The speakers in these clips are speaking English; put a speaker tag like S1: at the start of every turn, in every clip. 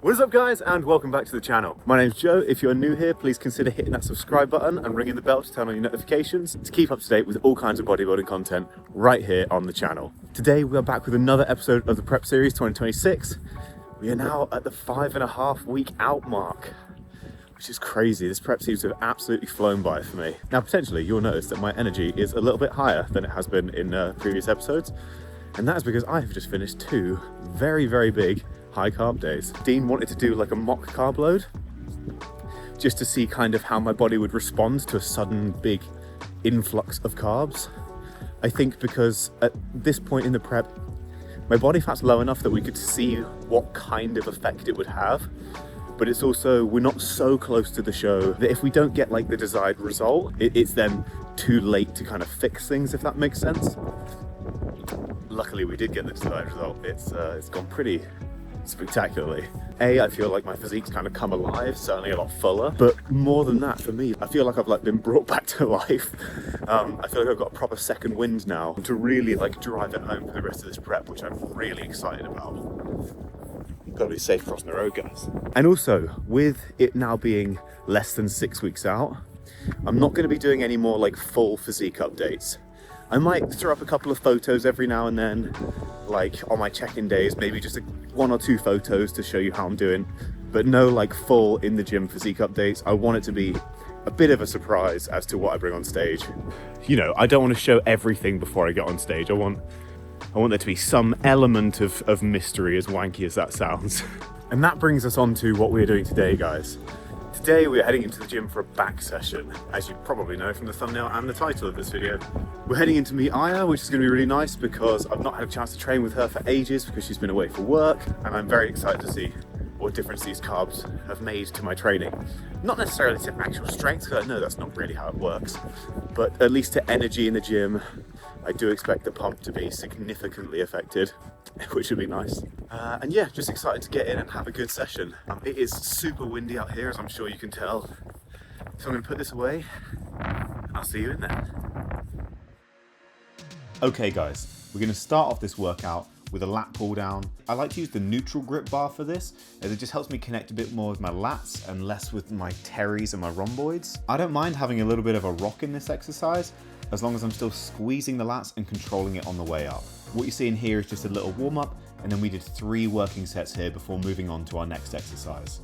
S1: What is up, guys, and welcome back to the channel. My name's Joe. If you're new here, please consider hitting that subscribe button and ringing the bell to turn on your notifications to keep up to date with all kinds of bodybuilding content right here on the channel. Today we are back with another episode of the Prep Series 2026. We are now at the 5.5 week out mark, which is crazy. This prep seems to have absolutely flown by for me. Now, potentially you'll notice that my energy is a little bit higher than it has been in previous episodes, and that is because I have just finished two very big high carb days. Dean wanted to do like a mock carb load just to see kind of how my body would respond to a sudden big influx of carbs. I think because at this point in the prep, my body fat's low enough that we could see what kind of effect it would have, but it's also, we're not so close to the show that if we don't get like the desired result, it's then too late to kind of fix things, if that makes sense. Luckily we did get the desired result. It's gone pretty spectacularly. I feel like my physique's kind of come alive, certainly a lot fuller, but more than that, for me, I feel like I've been brought back to life. I feel like I've got a proper second wind now to really drive it home for the rest of this prep, which I'm really excited about. Gotta be safe crossing the road, guys. And also, with it now being less than 6 weeks out, I'm not gonna be doing any more full physique updates. I might throw up a couple of photos every now and then, on my check-in days, maybe just one or two photos to show you how I'm doing, but no full in the gym physique updates. I want it to be a bit of a surprise as to what I bring on stage. You know, I don't want to show everything before I get on stage. I want there to be some element of mystery, as wanky as that sounds. And that brings us on to what we're doing today, guys. Today we're heading into the gym for a back session, as you probably know from the thumbnail and the title of this video. We're heading in to meet Aya, which is going to be really nice because I've not had a chance to train with her for ages because she's been away for work, and I'm very excited to see what difference these carbs have made to my training. Not necessarily to actual strength, because I know that's not really how it works, but at least to energy in the gym. I do expect the pump to be significantly affected, which would be nice. And yeah, just excited to get in and have a good session. It is super windy out here, as I'm sure you can tell. So I'm going to put this away, and I'll see you in there. Okay guys, we're going to start off this workout with a lat pull down. I like to use the neutral grip bar for this, as it just helps me connect a bit more with my lats and less with my teres and my rhomboids. I don't mind having a little bit of a rock in this exercise, as long as I'm still squeezing the lats and controlling it on the way up. What you're seeing here is just a little warm up, and then we did 3 working sets here before moving on to our next exercise.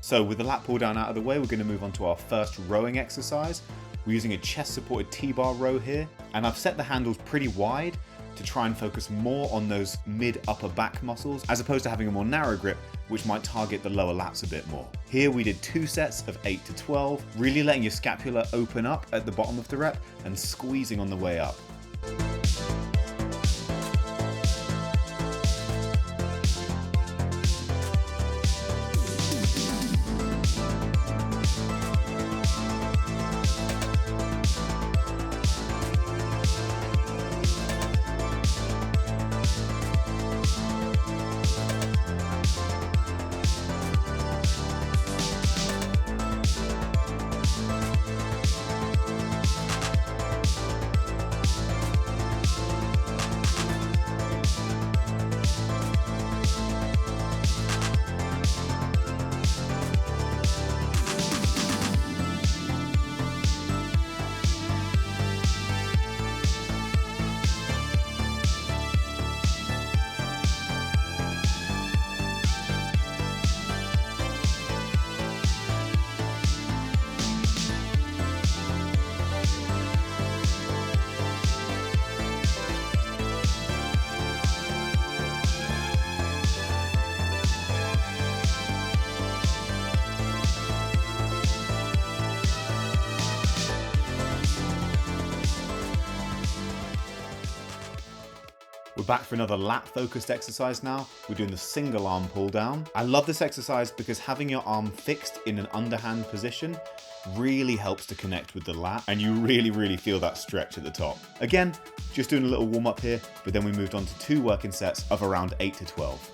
S1: So with the lat pull down out of the way, we're going to move on to our first rowing exercise. We're using a chest supported TBar row here, and I've set the handles pretty wide to try and focus more on those mid upper back muscles, as opposed to having a more narrow grip, which might target the lower lats a bit more. Here we did 2 sets of 8 to 12, really letting your scapula open up at the bottom of the rep and squeezing on the way up. We're back for another lat focused exercise now. We're doing the single arm pull down. I love this exercise because having your arm fixed in an underhand position really helps to connect with the lat, and you really feel that stretch at the top. Again, just doing a little warm up here, but then we moved on to 2 working sets of around 8 to 12.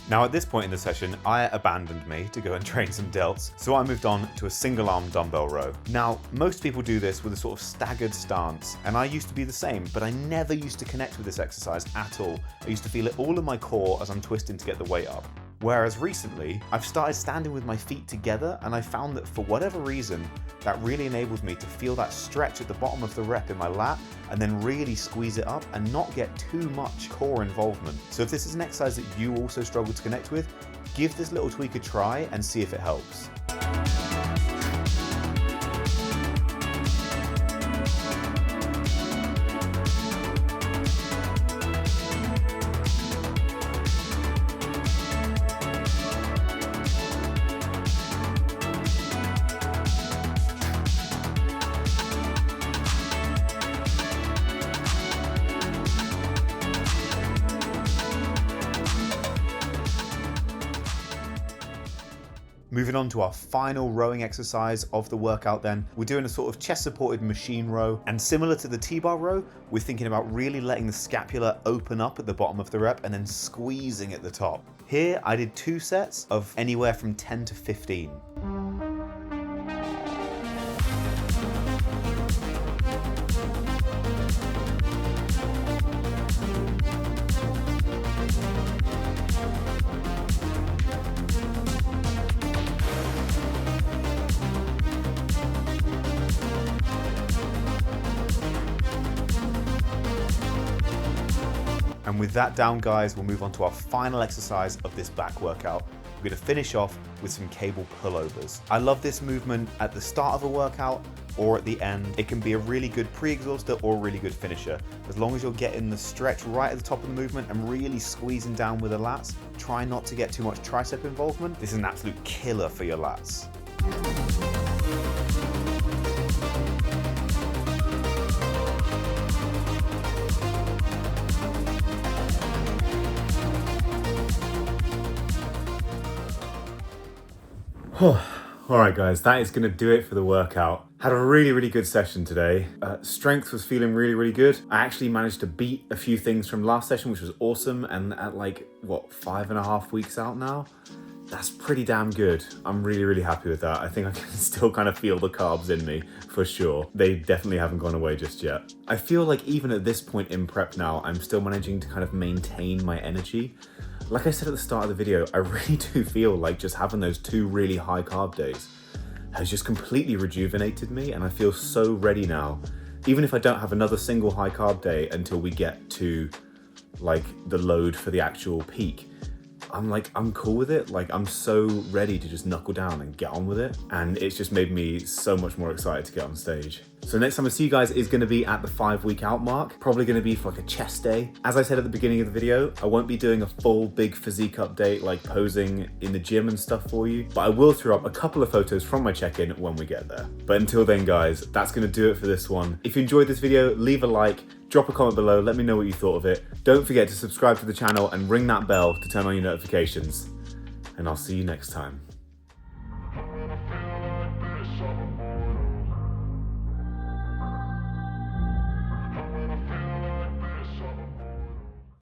S1: Now at this point in the session, I abandoned me to go and train some delts, so I moved on to a single arm dumbbell row. Now, most people do this with a sort of staggered stance, and I used to be the same, but I never used to connect with this exercise at all. I used to feel it all in my core as I'm twisting to get the weight up. Whereas recently, I've started standing with my feet together, and I found that for whatever reason, that really enables me to feel that stretch at the bottom of the rep in my lat, and then really squeeze it up and not get too much core involvement. So if this is an exercise that you also struggle to connect with, give this little tweak a try and see if it helps. Moving on to our final rowing exercise of the workout then, we're doing a sort of chest supported machine row, and similar to the TBar row, we're thinking about really letting the scapula open up at the bottom of the rep and then squeezing at the top. Here I did 2 sets of anywhere from 10 to 15. And with that down, guys, we'll move on to our final exercise of this back workout. We're going to finish off with some cable pullovers. I love this movement at the start of a workout or at the end. It can be a really good pre-exhauster or a really good finisher. As long as you're getting the stretch right at the top of the movement and really squeezing down with the lats, try not to get too much tricep involvement. This is an absolute killer for your lats. Alright guys, that is going to do it for the workout. Had a really good session today. Strength was feeling really good. I actually managed to beat a few things from last session, which was awesome, and at like, what, 5.5 weeks out now? That's pretty damn good. I'm really happy with that. I think I can still kind of feel the carbs in me, for sure. They definitely haven't gone away just yet. I feel like even at this point in prep now, I'm still managing to kind of maintain my energy. Like I said at the start of the video, I really do feel like just having those 2 really high carb days has just completely rejuvenated me, and I feel so ready now. Even if I don't have another single high carb day until we get to like the load for the actual peak, I'm cool with it. Like, I'm so ready to just knuckle down and get on with it. And it's just made me so much more excited to get on stage. So next time I see you guys is gonna be at the 5-week out mark, probably gonna be for like a chest day. As I said at the beginning of the video, I won't be doing a full big physique update like posing in the gym and stuff for you, but I will throw up a couple of photos from my check-in when we get there. But until then guys, that's gonna do it for this one. If you enjoyed this video, leave a like, drop a comment below, let me know what you thought of it. Don't forget to subscribe to the channel and ring that bell to turn on your notifications. And I'll see you next time.